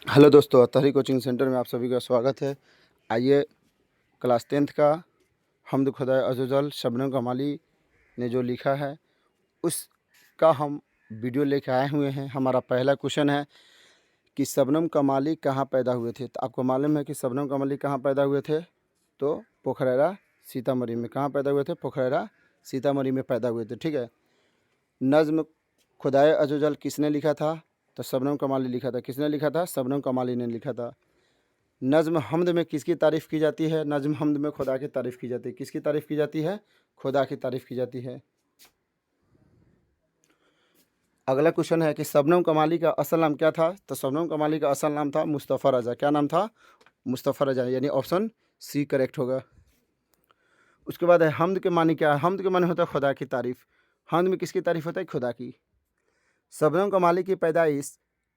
Hello दोस्तों, Athari coaching centre में आप सभी का स्वागत है। आइए क्लास 10th का हम्द खुदा अज़्ज़वजल शबनम कमाली ने जो लिखा है उसका हम वीडियो लेके आए हुए हैं। हमारा पहला क्वेश्चन है कि शबनम कमाली कहाँ पैदा हुए थे। तो आपको मालूम है कि शबनम कमाली कहाँ पैदा हुए थे, तो पोखरेरा सीतामढ़ी में। कहाँ पैदा हुए थे? पोखरेरा सीतामढ़ी में पैदा हुए थे। ठीक है। नज़्म खुदाए अज़्ज़वजल किसने लिखा था? तो शबनम कमाली लिखा था। किसने लिखा था? शबनम कमाली ने लिखा था। नज़्म हम्द में किसकी तारीफ़ की जाती है? नज़्म हम्द में खुदा की तारीफ़ की जाती है। किसकी तारीफ़ की जाती है? खुदा की तारीफ़ की जाती है। अगला क्वेश्चन है कि शबनम कमाली का असल नाम क्या था? तो शबनम कमाली का असल नाम था मुस्तफ़ा रज़ा। क्या नाम था? मुस्तफ़ा रज़ा, यानी ऑप्शन सी करेक्ट होगा। उसके बाद है हम्द के मानी क्या है? हम्द के मानी होता है खुदा की तारीफ़। हम्द में किसकी तारीफ़ होता है? खुदा की। शबनम कमाली की पैदाइश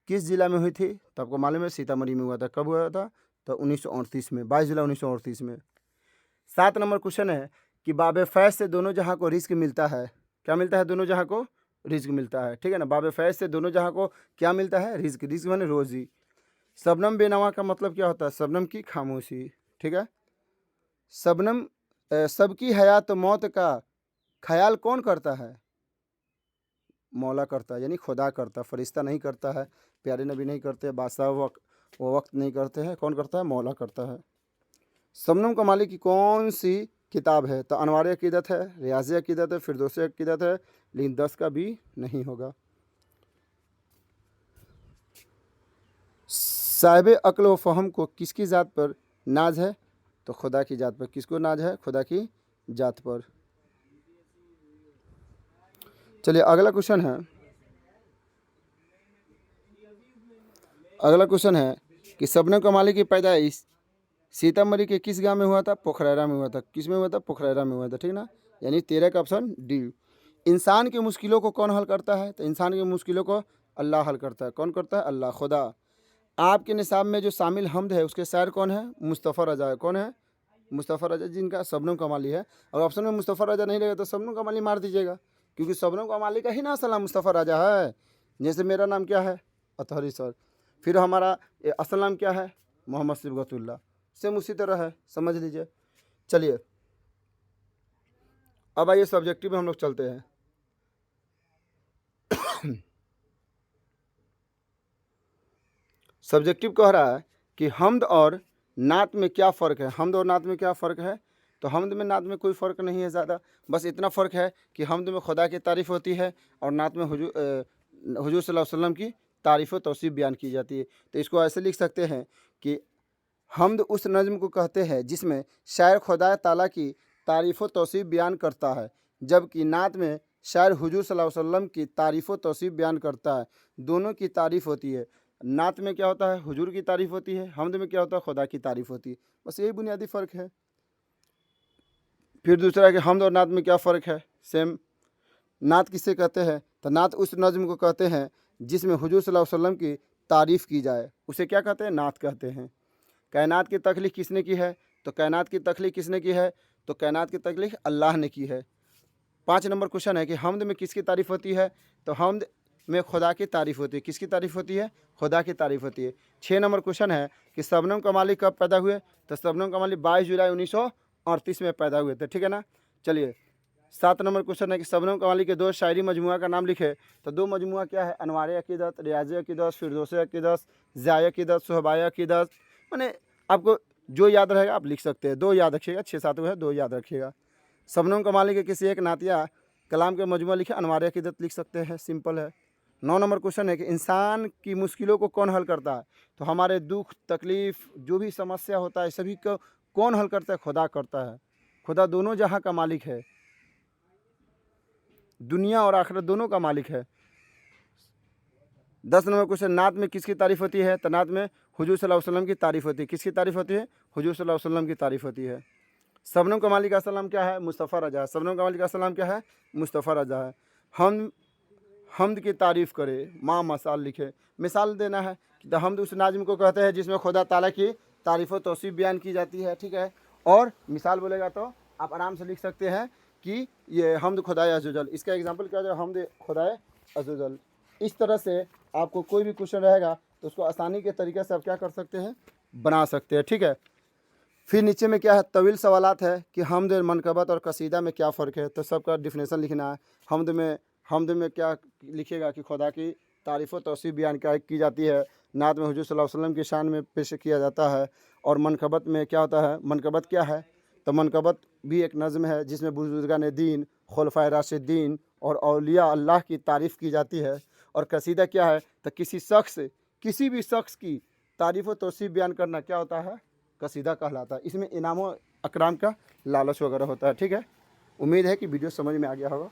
किस ज़िला में हुई थी? तो आपको मालूम है सीतामढ़ी में हुआ था। कब हुआ था? तो 1938 में, 22 जुलाई 1938 में। 7 नंबर क्वेश्चन है कि बाब फैज़ से दोनों जहाँ को रिज़्क मिलता है। क्या मिलता है? दोनों जहाँ को रिज़्क मिलता है। ठीक है ना। बाब फैज़ से दोनों जहाँ को क्या मिलता है? रिज़्क। रिज़्क माने रोज़ी। शबनम बेनवा का मतलब क्या होता है? शबनम की खामोशी। ठीक है। शबनम सबकी हयात मौत का ख्याल कौन करता है? मौला करता है, यानी खुदा करता है। फरिश्ता नहीं करता है, प्यारे नबी नहीं करते, बादशाह वो वक्त नहीं करते हैं। कौन करता है? मौला करता है। शबनम कमाली की कौन सी किताब है? तो अनवार अकीदत है, रियाज़ी अकीदत है, फिरदौसी अकीदत है, लेकिन 10 का भी नहीं होगा। साहिब अक्ल व फ़हम को किसकी ज़ात पर नाज है? तो खुदा की ज़ात पर। किसको नाज है? खुदा की ज़ात पर। चलिए अगला क्वेश्चन है। अगला क्वेश्चन है कि शबनम कमाली की पैदाइश सीतामढ़ी के किस गांव में हुआ था? पोखरेरा में हुआ था। किस में हुआ था? पोखरेरा में हुआ था। ठीक ना। यानी 13 का ऑप्शन डी। इंसान की मुश्किलों को कौन हल करता है? तो इंसान की मुश्किलों को अल्लाह हल करता है। कौन करता है? अल्लाह, खुदा। आपके निसाब में जो शामिल हम्द है उसके शायर कौन है? मुस्तफ़ा रज़ा है। कौन है? मुस्तफ़ा रज़ा, जिनका शबनम कमाली है। और ऑप्शन में मुस्तफ़ा रज़ा नहीं रहेगा तो शबनम कमाली मार दीजिएगा, क्योंकि शबनम कमाली का ही ना असल नाम मुस्तफ़ा रज़ा है। जैसे मेरा नाम क्या है? अतहरी सर। फिर हमारा असल नाम क्या है? मोहम्मद सिबगतुल्लाह। सेम उसी तरह है, समझ लीजिए। चलिए अब आइए सब्जेक्टिव में हम लोग चलते हैं। सब्जेक्टिव कह रहा है कि हम्द और नात में क्या फ़र्क है? हम्द और नात में क्या फ़र्क है? तो हम्द में नात में कोई फ़र्क नहीं है ज़्यादा, बस इतना फ़र्क है कि हम्द में खुदा की तारीफ़ होती है और नात में हुजूर सल्लल्लाहु अलैहि वसल्लम की तारीफ़ व तौसीफ़ बयान की जाती है। तो इसको ऐसे लिख सकते हैं कि हम्द उस नज़्म को कहते हैं जिसमें शायर खुदा ताला की तारीफ़ व तौसीफ़ बयान करता है, जबकि नात में शायर हुजूर सल्लल्लाहु अलैहि वसल्लम की तारीफ़ व तौसीफ़ बयान करता है। दोनों की तारीफ़ होती है। नात में क्या होता है? हुजूर की तारीफ़ होती है। हम्द में क्या होता है? खुदा की तारीफ़ होती है। बस यही बुनियादी फ़र्क है। फिर दूसरा है कि हम्द और नात में क्या फ़र्क है? सेम। नात किसे कहते हैं? तो नात उस नज़्म को कहते हैं जिसमें हुजूर सल्लल्लाहु अलैहि वसल्लम की तारीफ़ की जाए, उसे क्या कहते हैं? नात कहते हैं। कायनात की तख्लीक़ किसने की है? तो कायनात की तख्लीक़ किसने की है? तो कायनात की तख्लीक़ अल्लाह ने की है। 5 नंबर क्वेश्चन है कि हम्द में किसकी तारीफ़ होती है? तो हम्द में खुदा की तारीफ़ होती है। किसकी तारीफ़ होती है? खुदा की तारीफ़ होती है। 6 नंबर क्वेश्चन है कि शबनम कमाली कब पैदा हुए? तो शबनम कमाली 22 जुलाई 1938 में पैदा हुए थे। ठीक है ना। चलिए 7 नंबर क्वेश्चन है कि शबनम कमाली के 2 शायरी मजमुआ का नाम लिखे। तो 2 मजमुआ क्या है? अनवार अकीदत, रियाज़ी अकीदत, फिरदौसी अकीदत, ज़ियाए अकीदत, सुहबाए अकीदत। माने आपको जो याद रहेगा आप लिख सकते हैं। 2 याद रखिएगा, 6-7 है, 2 याद रखिएगा। शबनम कमाली के किसी एक नातिया कलाम के मजमूआ लिखे, अनवार अकीदत लिख सकते हैं, सिंपल है। 9 नंबर क्वेश्चन है कि इंसान की मुश्किलों को कौन हल करता है? तो हमारे दुख तकलीफ़ जो भी समस्या होता है सभी को कौन हल करता है? खुदा करता है। खुदा दोनों जहाँ का मालिक है, दुनिया और आखिरत दोनों का मालिक है। 10 नंबर क्वेश्चन, नात में किसकी तारीफ़ होती है? तो नात में हुजूर सल्लल्लाहु अलैहि वसल्लम की तारीफ़ होती है। किसकी तारीफ़ होती है? हुजूर सल्लल्लाहु अलैहि वसल्लम की तारीफ़ होती है। शबनम कमाली का असल नाम क्या है? मुस्तफ़ा रज़ा है। शबनम कमाली का असल नाम क्या है? मुस्तफ़ा रज़ा है। हम हम्द की तारीफ़ करे, माँ मसाल लिखे। मिसाल देना है तो हम्द उस नाज़्म को कहते हैं जिसमें खुदा ताला की तारीफ़ व तौसीफ़ बयान की जाती है। ठीक है। और मिसाल बोलेगा तो आप आराम से लिख सकते हैं कि ये हम्द खुदाए अज़्ज़वजल। इसका एग्जाम्पल क्या हो जाएगा? हम्द खुदाए अज़्ज़वजल। इस तरह से आपको कोई भी क्वेश्चन रहेगा तो उसको आसानी के तरीके से आप क्या कर सकते हैं, बना सकते हैं। ठीक है, फिर नीचे में क्या है, तवील सवालात है कि हमद, मनकबत और कसीदा में क्या फ़र्क है। तो सबका डिफिनेशन लिखना है। हमद में क्या लिखिएगा कि खुदा की तारीफ़ व तौसीफ़ बयान क्या की जाती है, नात में हुज़ूर सल्लल्लाहु अलैहि वसल्लम की शान में पेश किया जाता है। और मनकबत में क्या होता है, मनकबत क्या है, तो मनकबत भी एक नज़्म है जिसमें बुज़ुर्गान दीन, खुलफ़ाए राशिदीन और औलिया अल्लाह की तारीफ़ की जाती है। और कसीदा क्या है, तो किसी भी शख्स की तारीफ़ व तौसीफ़ बयान करना क्या होता है, कसीदा कहलाता है। इसमें इनाम व अकराम का लालच वगैरह होता है। ठीक है, उम्मीद है कि वीडियो समझ में आ गया होगा।